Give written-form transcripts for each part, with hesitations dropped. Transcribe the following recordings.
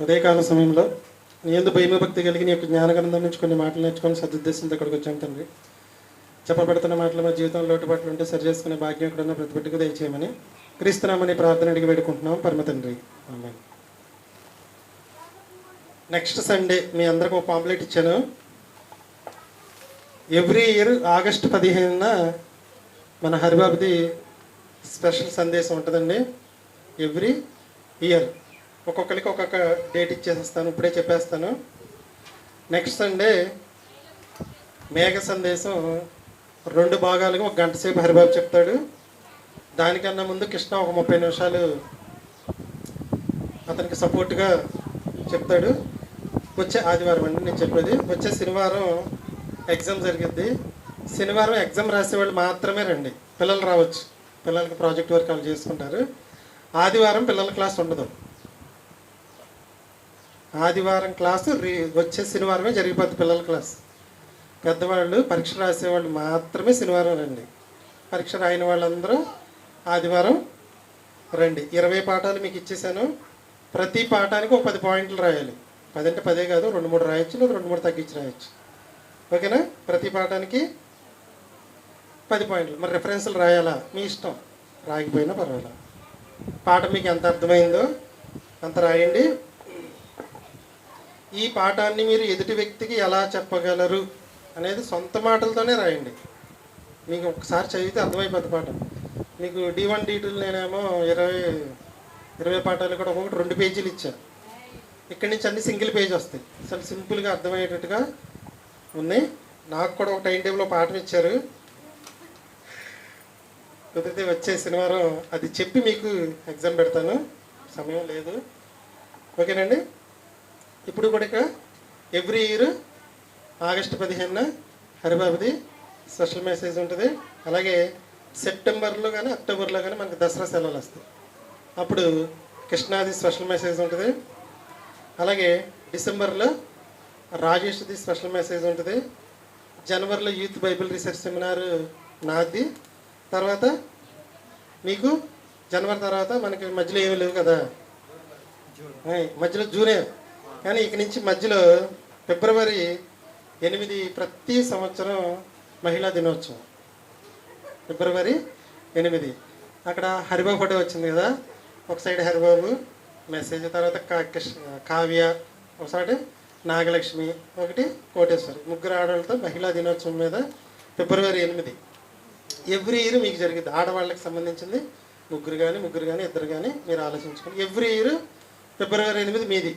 ఉదయకాల సమయంలో నీ యందు భయభక్తి కలిగి నీ యొక్క జ్ఞానగ్రంథం నుంచి కొన్ని మాటలు నేర్చుకొని సదుద్దేశంతో ఇక్కడికి వచ్చాం తండ్రి. చెప్పబడుతున్న మాటలు మా జీవితంలో లోటుపాట్లు ఉంటే సరి చేసుకునే భాగ్యం ఎక్కడున్న ప్రతి బిడ్డకు దయచేయమని క్రీస్తునామని ప్రార్థన అడిగి వేడుకుంటున్నాం పరమ తండ్రి. ఆమేన్. నెక్స్ట్ సండే మీ అందరికి ఒక పాంప్లెట్ ఇచ్చాను. ఎవ్రీ ఇయర్ ఆగస్టు 15న మన హరిబాబుది స్పెషల్ సందేశం ఉంటుందండి. ఎవ్రీ ఇయర్ ఒక్కొక్కరికి ఒక్కొక్క డేట్ ఇచ్చేసేస్తాను, ఇప్పుడే చెప్పేస్తాను. నెక్స్ట్ సండే మేఘ సందేశం 2 భాగాలుగా 1 గంట సేపు హరిబాబు చెప్తాడు. దానికన్నా ముందు కృష్ణ ఒక 30 నిమిషాలు అతనికి సపోర్ట్గా చెప్తాడు. వచ్చే ఆదివారం అండి నేను చెప్పేది. వచ్చే శనివారం ఎగ్జామ్ జరిగిద్ది. శనివారం ఎగ్జామ్ రాసేవాళ్ళు మాత్రమే రండి, పిల్లలు రావచ్చు. పిల్లలకి ప్రాజెక్ట్ వర్క్ వాళ్ళు చేసుకుంటారు. ఆదివారం పిల్లల క్లాస్ ఉండదు. ఆదివారం క్లాసు వచ్చే శనివారమే జరిగిపోద్ది పిల్లల క్లాస్. పెద్దవాళ్ళు పరీక్ష రాసేవాళ్ళు మాత్రమే శనివారం రండి. పరీక్ష రాయని వాళ్ళందరూ ఆదివారం రండి. 20 పాఠాలు మీకు ఇచ్చేసాను. ప్రతి పాఠానికి ఒక 10 పాయింట్లు రాయాలి. 10 అంటే 10 కాదు, 2-3 రాయొచ్చు, లేదా 2-3 తగ్గించి రాయొచ్చు. ఓకేనా? ప్రతి పాఠానికి 10 పాయింట్లు. మరి రిఫరెన్స్లు రాయాలా మీ ఇష్టం, రాయకపోయినా పర్వాలేదు. పాఠం మీకు ఎంత అర్థమైందో అంత రాయండి. ఈ పాఠాన్ని మీరు ఎదుటి వ్యక్తికి ఎలా చెప్పగలరు అనేది సొంత మాటలతోనే రాయండి. మీకు ఒకసారి చదివితే అర్థమైపోద్ది పాఠం. మీకు D1 D2 నేనేమో 20 పాఠాలు కూడా ఒక్కొక్కటి 2 పేజీలు ఇచ్చాను. ఇక్కడి నుంచి అన్ని సింగిల్ పేజ్ వస్తాయి. అసలు సింపుల్గా అర్థమయ్యేటట్టుగా ఉన్నాయి. నాకు కూడా ఒక టైం టేబుల్లో పాఠం ఇచ్చారు. కుదిరితే వచ్చే శనివారం అది చెప్పి మీకు ఎగ్జామ్ పెడతాను. సమయం లేదు. ఓకేనండి? ఇప్పుడు కూడా ఇక ఎవ్రీ ఇయర్ ఆగస్టు 15న హరిబాబుది స్పెషల్ మెసేజ్ ఉంటుంది. అలాగే సెప్టెంబర్లో కానీ అక్టోబర్లో కానీ మనకి దసరా సెలవులు వస్తాయి. అప్పుడు కృష్ణాది స్పెషల్ మెసేజ్ ఉంటుంది. అలాగే డిసెంబర్లో రాజేష్ది స్పెషల్ మెసేజ్ ఉంటుంది. జనవరిలో యూత్ బైబిల్ రీసెర్చ్ సెమినార్ నాది. తర్వాత మీకు జనవరి తర్వాత మనకి మధ్యలో ఏమీ లేవు కదా, మధ్యలో జూనే. కానీ ఇక నుంచి మధ్యలో ఫిబ్రవరి 8 ప్రతి సంవత్సరం మహిళా దినోత్సవం. ఫిబ్రవరి 8 అక్కడ హరిబాబు ఫోటో వచ్చింది కదా, ఒక సైడ్ హరిబాబు మెసేజ్, తర్వాత కావ్య, ఒకసారి నాగలక్ష్మి, ఒకటి కోటేశ్వరి, 3 ఆడవాళ్ళతో మహిళా దినోత్సవం మీద ఫిబ్రవరి 8 ఎవ్రీ ఇయర్ మీకు జరిగింది. ఆడవాళ్ళకి సంబంధించింది 3 కానీ 2 కానీ మీరు ఆలోచించుకోండి. ఎవ్రీ ఇయర్ ఫిబ్రవరి 8 మీది.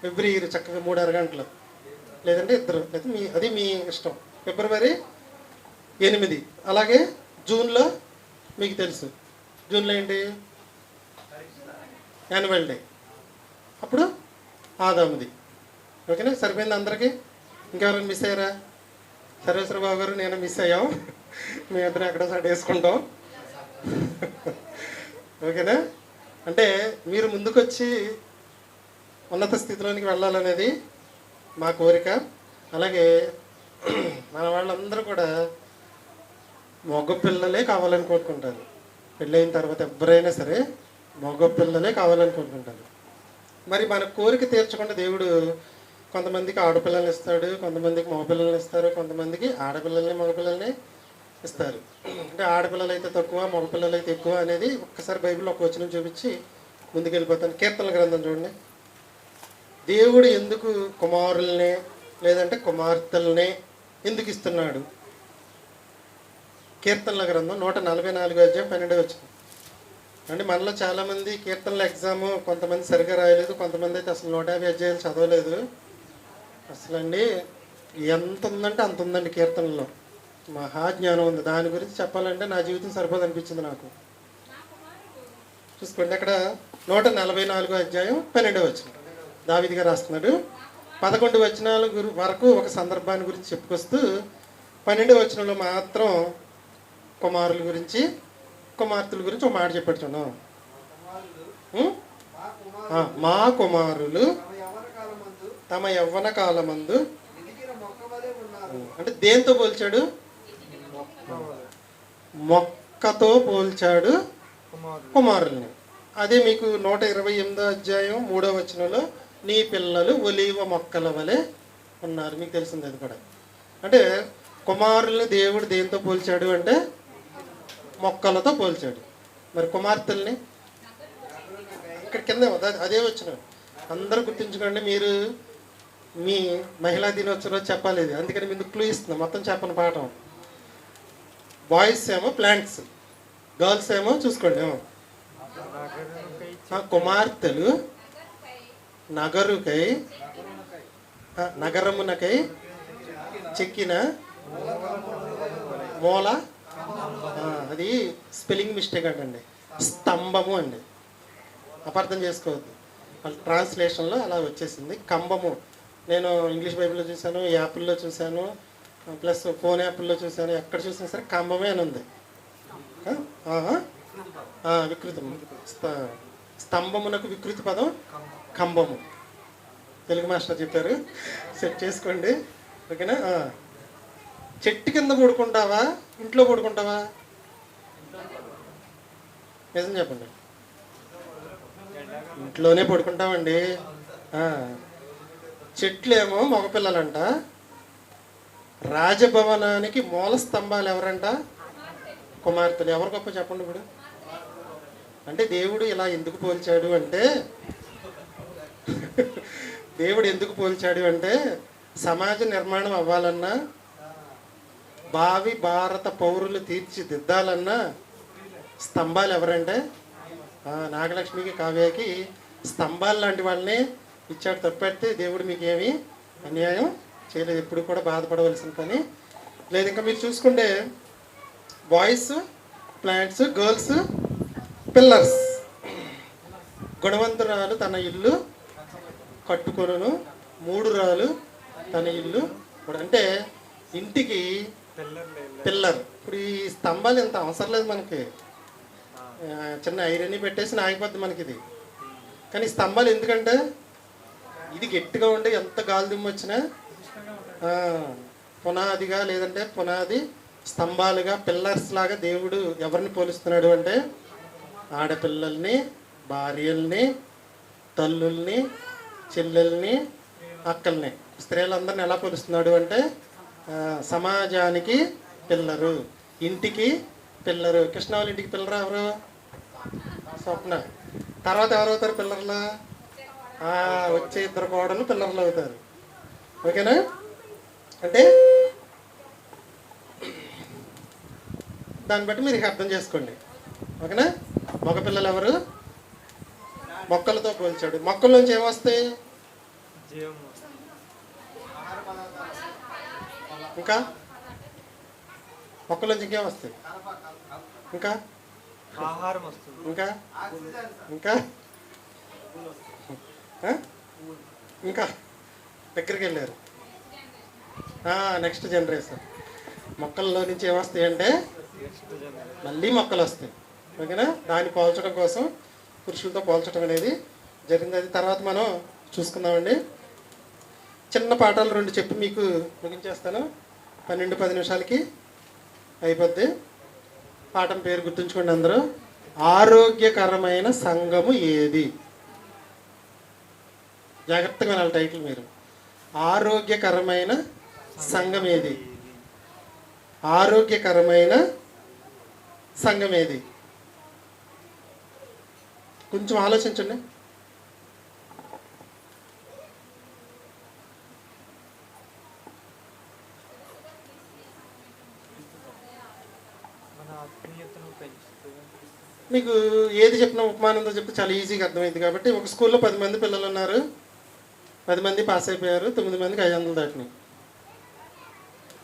ఎవ్రీ ఇయర్ చక్కగా 3 అరగంటలు, లేదంటే 2, లేదా అది మీ ఇష్టం. ఫిబ్రవరి 8. అలాగే జూన్లో మీకు తెలుసు, జూన్లో ఏంటి? Annual day. అప్పుడు ఆదాముది. ఓకేనా? సరిపోయింది అందరికీ? ఇంకెవరైనా మిస్ అయ్యారా? సర్వేశ్వర బాబు గారు నేను మిస్ అయ్యాం. మీ ఇద్దరు ఎక్కడో సార్ వేసుకుంటాం. ఓకేనా? అంటే మీరు ముందుకొచ్చి ఉన్నత స్థితిలోనికి వెళ్ళాలనేది మా కోరిక. అలాగే మన వాళ్ళందరూ కూడా మగ పిల్లలే కావాలని కోరుకుంటారు. పెళ్ళైన తర్వాత ఎవరైనా సరే మగ పిల్లలే కావాలని కోరుకుంటారు. మరి మన కోరిక తీర్చకుండా దేవుడు కొంతమందికి ఆడపిల్లల్ని ఇస్తాడు, కొంతమందికి మగపిల్లల్ని ఇస్తారు, కొంతమందికి ఆడపిల్లల్ని మగపిల్లల్ని ఇస్తారు. అంటే ఆడపిల్లలు అయితే తక్కువ, మగపిల్లలు అయితే ఎక్కువ అనేది ఒక్కసారి బైబిల్లో ఒక వచనం చూపించి ముందుకెళ్ళిపోతాను. కీర్తనల గ్రంథం చూడండి. దేవుడు ఎందుకు కుమారుల్నే లేదంటే కుమార్తెలనే ఎందుకు ఇస్తున్నాడు? కీర్తనల గ్రంథం 144 అధ్యాయం 12 అంటే మనలో చాలామంది కీర్తనల ఎగ్జాము కొంతమంది సరిగ్గా రాయలేదు, కొంతమంది అయితే అసలు 150 అధ్యాయాలు చదవలేదు. అసలు అండి ఎంత ఉందంటే అంత ఉందండి కీర్తనలో. మహాజ్ఞానం ఉంది. దాని గురించి చెప్పాలంటే నా జీవితం సరిపోదు అనిపించింది నాకు. చూసుకోండి, అక్కడ 144 అధ్యాయం 12 దావీదు గారు రాస్తున్నాడు. 11 వచనాల వరకు ఒక సందర్భాన్ని గురించి చెప్పుకొస్తూ 12వ వచనంలో మాత్రం కుమారుల గురించి కుమార్తెల గురించి ఒక మాట చెప్పాడు. చూడండి, మా కుమారులు తమ యవ్వన కాలమందు అంటే దేంతో పోల్చాడు? మొక్కతో పోల్చాడు కుమారుల్ని. అదే మీకు 128వ అధ్యాయం 3వ వచనంలో నీ పిల్లలు ఒలీవ మొక్కల వలె ఉన్నారు. మీకు తెలిసింది అది కూడా. అంటే కుమారుల్ని దేవుడు దేంతో పోల్చాడు అంటే మొక్కలతో పోల్చాడు. మరి కుమార్తెల్ని ఇక్కడ కింద అదే వచ్చిన అందరూ గుర్తుంచుకోండి. మీరు మీ మహిళా దినోత్సవం చెప్పాలి ఇది, అందుకని మీకు క్లూ ఇస్తున్నా, మొత్తం చెప్పని పాఠం. బాయ్స్ ఏమో ప్లాంట్స్, గర్ల్స్ ఏమో చూసుకోండి కుమార్తెలు నగరుకై నగరమునకై చెక్కిన మూల, అది స్పెల్లింగ్ మిస్టేక్ అంటండి, స్తంభము అండి, అపార్థం చేసుకోవద్దు. వాళ్ళ ట్రాన్స్లేషన్లో అలా వచ్చేసింది కంబము. నేను ఇంగ్లీష్ బైబిల్లో చూశాను, యాపిల్లో చూశాను, ప్లస్ ఫోన్ యాప్ల్లో చూశాను, ఎక్కడ చూసినా సరే కంబమే అని ఉంది. వికృతం, స్తంభమునకు వికృతి పదం కంబము. తెలుగు మాస్టర్ చెప్పారు, సెట్ చేసుకోండి ఓకేనా. చెట్టు కింద పడుకుంటావా ఇంట్లో పడుకుంటావా? నిజం చెప్పండి. ఇంట్లోనే పడుకుంటామండి. చెట్లేమో మగపిల్లలంట, రాజభవనానికి మూల స్తంభాలు ఎవరంట? కుమార్తెలు. ఎవరు గొప్ప చెప్పండి ఇప్పుడు. అంటే దేవుడు ఇలా ఎందుకు పోల్చాడు అంటే, దేవుడు ఎందుకు పోల్చాడు అంటే సమాజ నిర్మాణం అవ్వాలన్నా, భావి భారత పౌరులు తీర్చిదిద్దాలన్నా స్తంభాలు ఎవరంటే నాగలక్ష్మికి కావ్యకి స్తంభాలు లాంటి వాళ్ళని ఇచ్చాడు. తప్పెడితే దేవుడు మీకు ఏమి అన్యాయం చేయలేదు, ఎప్పుడు కూడా బాధపడవలసిన పని లేదు. ఇంకా మీరు చూసుకుంటే బాయ్స్ ప్లాంట్స్, గర్ల్స్ పిల్లర్స్. గుణవంతురాలు తన ఇల్లు కట్టుకొనును, మూడు రాలు తన ఇల్లు. అంటే ఇంటికి పిల్లర్. ఇప్పుడు ఈ స్తంభాలు ఎంత అవసరం లేదు మనకి, చిన్న ఐరన్ పెట్టేసి ఆగిపోద్ది మనకి ఇది. కానీ స్తంభాలు ఎందుకంటే ఇది గట్టిగా ఉండే ఎంత గాలి దుమ్ము వచ్చినా పునాదిగా, లేదంటే పునాది స్తంభాలుగా, పిల్లర్స్ లాగా దేవుడు ఎవరిని పోలుస్తున్నాడు అంటే ఆడపిల్లల్ని, భార్యల్ని, తల్లుల్ని, చెల్లెల్ని, అక్కల్ని, స్త్రీలందరిని ఎలా పోలుస్తున్నాడు అంటే సమాజానికి పిల్లరు, ఇంటికి పిల్లరు. కృష్ణ వాళ్ళ ఇంటికి పిల్లరు ఎవరు? స్వప్న. తర్వాత ఎవరు అవుతారు పిల్లర్లు? వచ్చే ఇద్దరు కోడలు పిల్లర్లు అవుతారు. ఓకేనా. అంటే దాన్ని బట్టి మీరు అర్థం చేసుకోండి. ఓకేనా. మగపిల్లలు ఎవరు? మొక్కలతో పోల్చాడు. మొక్కల నుంచి ఏమొస్తాయి? ఇంకా మొక్కల నుంచి ఇంకేం వస్తాయి? ఇంకా ఆహారం వస్తుంది. ఇంకా ఇంకా ఇంకా దగ్గరికి వెళ్ళారు. Next generation. మొక్కల్లో నుంచి ఏమొస్తాయి అంటే మళ్ళీ మొక్కలు వస్తాయి. ఓకేనా. దాన్ని పోల్చడం కోసం పురుషులతో పోల్చడం అనేది జరిగింది. అది తర్వాత మనం చూసుకుందామండి. చిన్న పాఠాలు 2 చెప్పి మీకు ముగించేస్తాను. 12-10 నిమిషాలకి అయిపోద్ది. పాఠం పేరు గుర్తుంచుకోండి అందరూ. ఆరోగ్యకరమైన సంఘము ఏది? జాగ్రత్తగా వినాలి టైటిల్ మీరు. ఆరోగ్యకరమైన సంఘం ఏది? ఆరోగ్యకరమైన సంఘం ఏది? కొంచెం ఆలోచించండి. మీకు ఏది చెప్పినా ఉపమానంతో చెప్తే చాలా ఈజీగా అర్థమైంది. కాబట్టి ఒక స్కూల్లో 10 మంది పిల్లలు ఉన్నారు, 10 మంది పాస్ అయిపోయారు, 9 మందికి 500 దాటినాయి.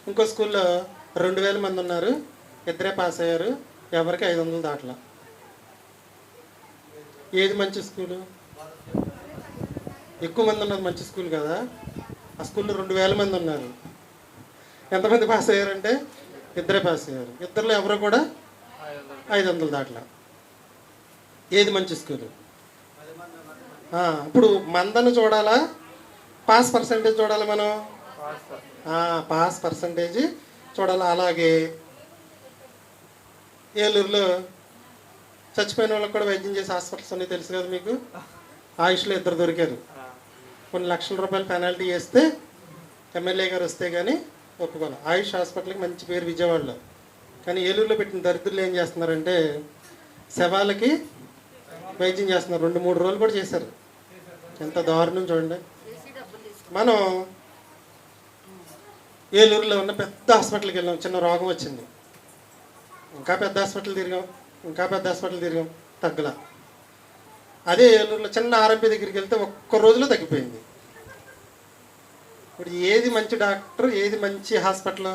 ఇంకో స్కూల్లో 2000 మంది ఉన్నారు, 2 పాస్ అయ్యారు, ఎవరికి 500 దాటలా. ఏది మంచి స్కూలు? ఎక్కువ మంది ఉన్నది మంచి స్కూల్ కదా. ఆ స్కూల్లో 2000 మంది ఉన్నారు, ఎంతమంది పాస్ అయ్యారంటే 2 పాస్ అయ్యారు, 2లో ఎవరు కూడా 500 దాటలా. ఏది మంచి స్కూలు? ఇప్పుడు మందను చూడాలా, పాస్ పర్సంటేజ్ చూడాలి మనం? పాస్ పర్సంటేజ్ చూడాలి. అలాగే ఏలూరులో చచ్చిపోయిన వాళ్ళకి కూడా వైద్యం చేసే హాస్పిటల్స్ అన్నీ తెలుసు కదా మీకు. ఆయుష్లో 2 దొరికారు. కొన్ని లక్షల రూపాయలు పెనాల్టీ వేస్తే ఎమ్మెల్యే గారు వస్తే కానీ ఒప్పుకోవాలి. ఆయుష్ హాస్పిటల్కి మంచి పేరు విజయవాడలో. కానీ ఏలూరులో పెట్టిన దరిద్రులు ఏం చేస్తున్నారంటే శవాలకి వైద్యం చేస్తున్నారు. 2-3 రోజులు కూడా చేశారు. ఎంత దారుణం చూడండి. మనం ఏలూరులో ఉన్న పెద్ద హాస్పిటల్కి వెళ్ళాం. చిన్న రోగం వచ్చింది, ఇంకా పెద్ద హాస్పిటల్ తిరిగాం, తగ్గల. అదే ఏలూరులో చిన్న ఆర్ఎంపీ దగ్గరికి వెళ్తే ఒక్క రోజులో తగ్గిపోయింది. ఇప్పుడు ఏది మంచి డాక్టర్, ఏది మంచి హాస్పిటల్?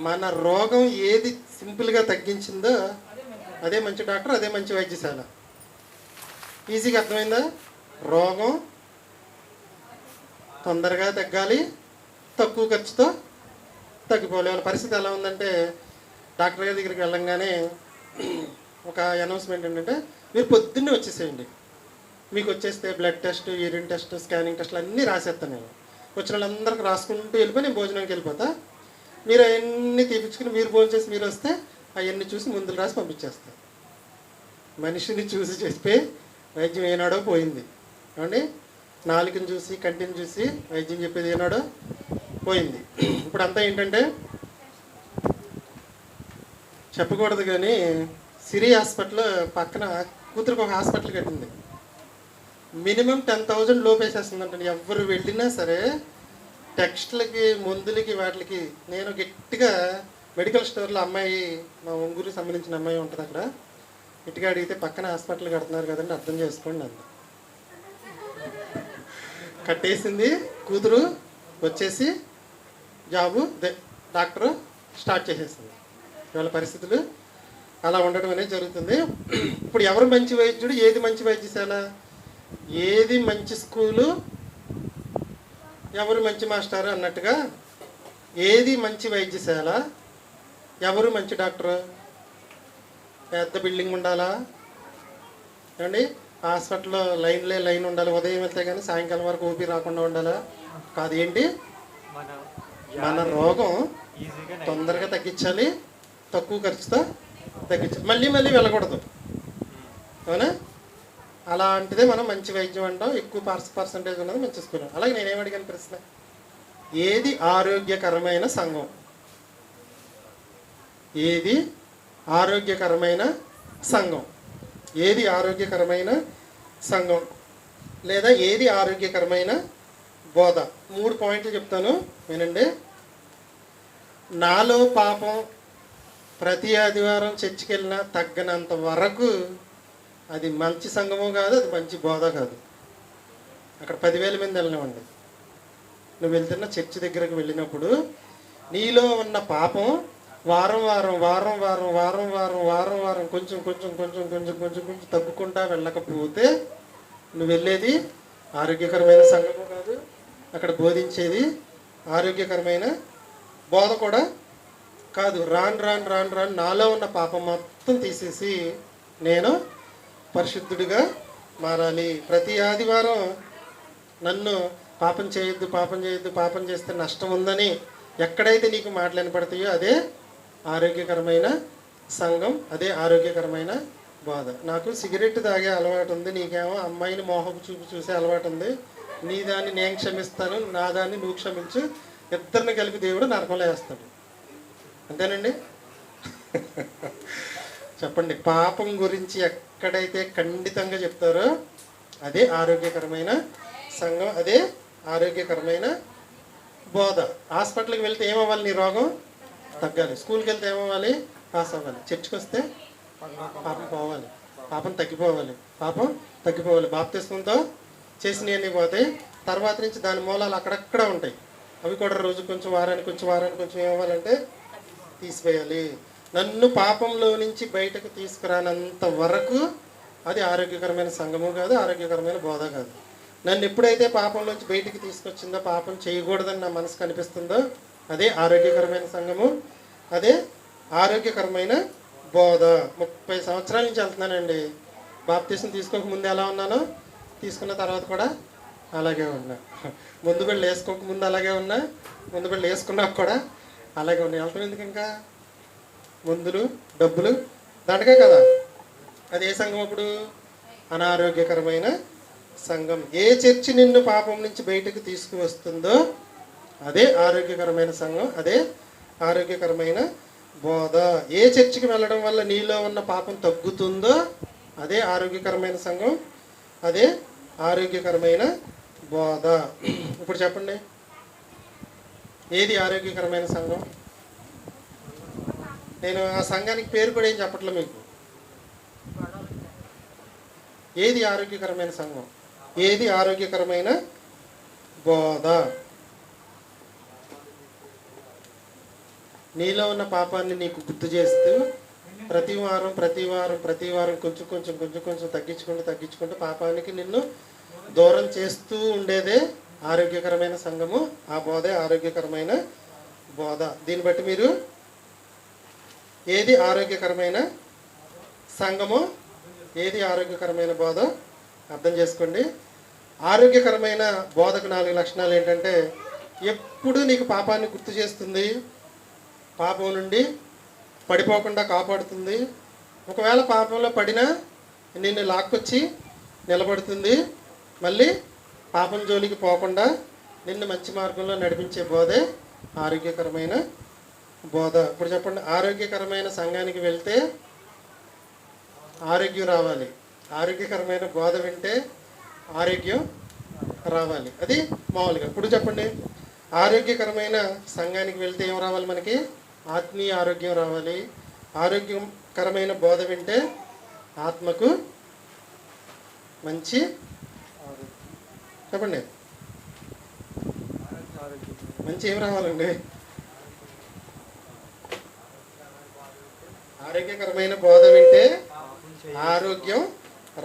మన రోగం ఏది సింపుల్గా తగ్గించిందో అదే మంచి డాక్టర్, అదే మంచి వైద్యశాల. ఈజీగా అర్థమైందా? రోగం తొందరగా తగ్గాలి, తక్కువ ఖర్చుతో తగ్గిపోవాలి. వాళ్ళ పరిస్థితి ఎలా ఉందంటే డాక్టర్ గారి దగ్గరికి వెళ్ళంగానే ఒక అనౌన్స్మెంట్ ఏంటంటే మీరు పొద్దున్నే వచ్చేసేయండి, మీకు వచ్చేస్తే blood test, urine test, scanning టెస్ట్లు అన్నీ రాసేస్తాను. నేను వచ్చిన వాళ్ళందరికీ రాసుకుంటూ వెళ్ళిపోయి నేను భోజనానికి వెళ్ళిపోతా. మీరు అవన్నీ తీపించుకుని మీరు భోజనం చేసి మీరు వస్తే అవన్నీ చూసి ముందులు రాసి పంపించేస్తాను. మనిషిని చూసి చెప్పి వైద్యం ఏనాడో పోయింది. ఏమండి, నాలుకని చూసి కంటిని చూసి వైద్యం చెప్పేది ఏనాడో పోయింది. ఇప్పుడు అంతా ఏంటంటే చెప్పకూడదు కానీ సిరి హాస్పిటల్ పక్కన కూతురికి ఒక హాస్పిటల్ కట్టింది. మినిమం 10,000 లోపేసేస్తుందంట. ఎవరు వెళ్ళినా సరే టెక్స్ట్లకి, మందులకి, వాటికి. నేను గట్టిగా మెడికల్ స్టోర్లో అమ్మాయి, మా ఒంగూరుకి సంబంధించిన అమ్మాయి ఉంటుంది అక్కడ, గట్టిగా అడిగితే పక్కన హాస్పిటల్ కడుతున్నారు కదండి, అర్థం చేసుకోండి అంది. కట్టేసింది కూతురు, వచ్చేసి జాబు డాక్టరు స్టార్ట్ చేసేసింది. ఇవాళ పరిస్థితులు అలా ఉండడం అనేది జరుగుతుంది. ఇప్పుడు ఎవరు మంచి వైద్యుడు, ఏది మంచి వైద్యశాల, ఏది మంచి స్కూలు, ఎవరు మంచి మాస్టారు అన్నట్టుగా, ఏది మంచి వైద్యశాల, ఎవరు మంచి డాక్టరు. పెద్ద బిల్డింగ్ ఉండాలా ఏమండి? హాస్పిటల్లో లైన్ ఉండాలి. ఉదయం వెళ్తే కానీ సాయంకాలం వరకు ఊపి రాకుండా ఉండాలా? కాదు. ఏంటి, మన రోగం తొందరగా తగ్గించాలి, తక్కువ ఖర్చుతో తగ్గించాలి, మళ్ళీ వెళ్ళకూడదు. అవునా? అలాంటిదే మనం మంచి వైద్యం అంటాం. ఎక్కువ పర్సంటేజ్ ఉన్నది మంచి స్కూల్. అలాగే నేనేం అడిగాను ప్రశ్న, ఏది ఆరోగ్యకరమైన సంఘం? ఏది ఆరోగ్యకరమైన సంఘం? ఏది ఆరోగ్యకరమైన సంఘం లేదా ఏది ఆరోగ్యకరమైన బోధ? 3 పాయింట్లు చెప్తాను, వినండి. నాలో పాపం ప్రతి ఆదివారం చర్చికి వెళ్ళినా తగ్గనంత వరకు అది మంచి సంఘము కాదు, అది మంచి బోధ కాదు. అక్కడ 10,000 మంది వెళ్ళినామండి. నువ్వు వెళ్తున్న చర్చి దగ్గరకు వెళ్ళినప్పుడు నీలో ఉన్న పాపం వారం కొంచెం తగ్గుకుంటా వెళ్ళకపోతే నువ్వు వెళ్ళేది ఆరోగ్యకరమైన సంఘము కాదు, అక్కడ బోధించేది ఆరోగ్యకరమైన బోధ కూడా కాదు. రాను నాలో ఉన్న పాపం మొత్తం తీసేసి నేను పరిశుద్ధుడిగా మారాలి. ప్రతి ఆదివారం నన్ను పాపం చేస్తే నష్టం ఉందని ఎక్కడైతే నీకు మాటలు వినపడతాయో అదే ఆరోగ్యకరమైన సంఘం, అదే ఆరోగ్యకరమైన బోధ. నాకు సిగరెట్ తాగే అలవాటు ఉంది, నీకేమో అమ్మాయిని మోహపు చూసే అలవాటు ఉంది. నీ దాన్ని నేను క్షమిస్తాను, నా దాన్ని నువ్వు క్షమించు, ఇద్దరిని కలిపి దేవుడు నరకంలో వేస్తాడు. అంతేనండి? చెప్పండి. పాపం గురించి ఎక్కడైతే ఖండితంగా చెప్తారో అదే ఆరోగ్యకరమైన సంఘం, అదే ఆరోగ్యకరమైన బోధ. హాస్పిటల్కి వెళ్తే ఏమవ్వాలి? నీ రోగం తగ్గాలి. స్కూల్కి వెళ్తే ఏమవ్వాలి? పాస్ అవ్వాలి. చర్చికి వస్తే పాపం పోవాలి, పాపం తగ్గిపోవాలి. బాప్తిస్మంతో చేసినవన్నీ పోతాయి. తర్వాత నుంచి దాని మూలాలు అక్కడక్కడ ఉంటాయి. అవి కూడా రోజు కొంచెం, వారానికి ఏమవ్వాలంటే తీసివేయాలి. నన్ను పాపంలో నుంచి బయటకు తీసుకురానంత వరకు అది ఆరోగ్యకరమైన సంఘము కాదు, ఆరోగ్యకరమైన బోధ కాదు. నన్ను ఎప్పుడైతే పాపంలోంచి బయటికి తీసుకొచ్చిందో, పాపం చేయకూడదని నా మనసు కనిపిస్తుందో అదే ఆరోగ్యకరమైన సంఘము, అదే ఆరోగ్యకరమైన బోధ. 30 సంవత్సరాల నుంచి వెళ్తున్నానండి. బాప్తీసం తీసుకోక ముందు ఎలా ఉన్నానో తీసుకున్న తర్వాత కూడా అలాగే ఉన్నా. ముందు బిళ్ళ వేసుకోక ముందు అలాగే ఉన్నా, ముందు బిళ్ళ వేసుకున్నాక కూడా అలాగే ఉన్నా. వెళ్తాం ఎందుకు? ఇంకా మందులు, డబ్బులు దండగా కదా. అది ఏ సంఘం అప్పుడు? అనారోగ్యకరమైన సంఘం. ఏ చర్చి నిన్ను పాపం నుంచి బయటకు తీసుకువస్తుందో అదే ఆరోగ్యకరమైన సంఘం, అదే ఆరోగ్యకరమైన బోధ. ఏ చర్చికి వెళ్ళడం వల్ల నీలో ఉన్న పాపం తగ్గుతుందో అదే ఆరోగ్యకరమైన సంఘం, అదే ఆరోగ్యకరమైన బోధ. ఇప్పుడు చెప్పండి, ఏది ఆరోగ్యకరమైన సంఘం? నేను ఆ సంఘానికి పేరు కూడా ఏం చెప్పట్లే మీకు. ఏది ఆరోగ్యకరమైన సంఘం? ఏది ఆరోగ్యకరమైన బోధ? నీలో ఉన్న పాపాన్ని నీకు గుర్తు చేస్తూ ప్రతి వారం కొంచెం తగ్గించుకుంటూ పాపానికి నిన్ను దూరం చేస్తూ ఉండేదే ఆరోగ్యకరమైన సంఘము. ఆ బోధే ఆరోగ్యకరమైన బోధ. దీన్ని బట్టి మీరు ఏది ఆరోగ్యకరమైన సంఘము, ఏది ఆరోగ్యకరమైన బోధ అర్థం చేసుకోండి. ఆరోగ్యకరమైన బోధకు 4 లక్షణాలు ఏంటంటే, ఎప్పుడు నీకు పాపాన్ని గుర్తు చేస్తుంది, పాపం నుండి పడిపోకుండా కాపాడుతుంది. ఒకవేళ పాపంలో పడినా నిన్ను లాక్కొచ్చి నిలబడుతుంది. మళ్ళీ పాపం జోలికి పోకుండా నిన్ను మంచి మార్గంలో నడిపించే బోధే ఆరోగ్యకరమైన బోధ. ఇప్పుడు చెప్పండి, ఆరోగ్యకరమైన సంఘానికి వెళ్తే ఆరోగ్యం రావాలి. ఆరోగ్యకరమైన బోధ వింటే ఆరోగ్యం రావాలి. అది మామూలుగా. ఇప్పుడు చెప్పండి, ఆరోగ్యకరమైన సంఘానికి వెళ్తే ఏం రావాలి? మనకి ఆత్మీయ ఆరోగ్యం రావాలి. ఆరోగ్యకరమైన బోధ వింటే ఆత్మకు మంచి, చెప్పండి, మంచి ఏం రావాలండి? ఆరోగ్యకరమైన బోధ వింటే ఆరోగ్యం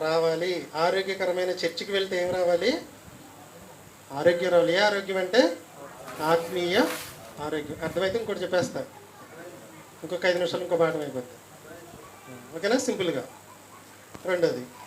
రావాలి. ఆరోగ్యకరమైన చర్చికి వెళ్తే ఏం రావాలి? ఆరోగ్యం రావాలి. ఏ ఆరోగ్యం అంటే ఆత్మీయ ఆరోగ్యం. అర్థమైతే ఇంకోటి చెప్పేస్తా, ఇంకొక 5 నిమిషాలు ఇంకో పాఠం అయిపోతుంది. ఓకేనా? సింపుల్గా. రెండోది,